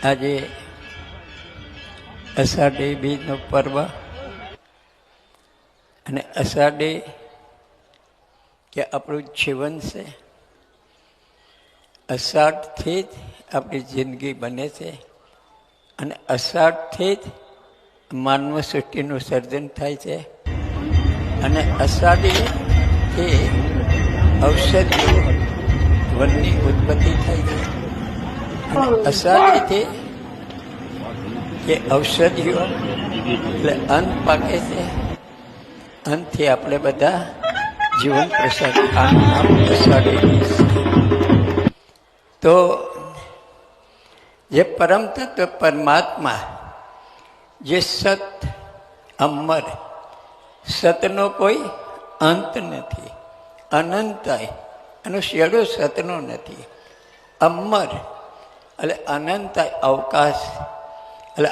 આજે અષાઢી બીજનો પર્વ અને અષાઢી કે આપણું જીવન છે. અષાઢથી જ આપણી જિંદગી બને છે અને અષાઢથી જ માનવ સૃષ્ટિનું સર્જન થાય છે અને અષાઢીથી ઔષધિઓ વનની ઉત્પત્તિ થાય છે. અષાઢીથી જે ઔષધિઓ એટલે અન્ન પાકે છે. અન્નથી આપણે બધા જીવન પ્રસાદ અષાઢી. તો જે પરમ તત્વ પરમાત્મા, જે સત અમર, સતનો કોઈ અંત નથી, અનંતાય, એનો શેડો સતનો નથી. અમર એટલે અનંતાય, અવકાશ એટલે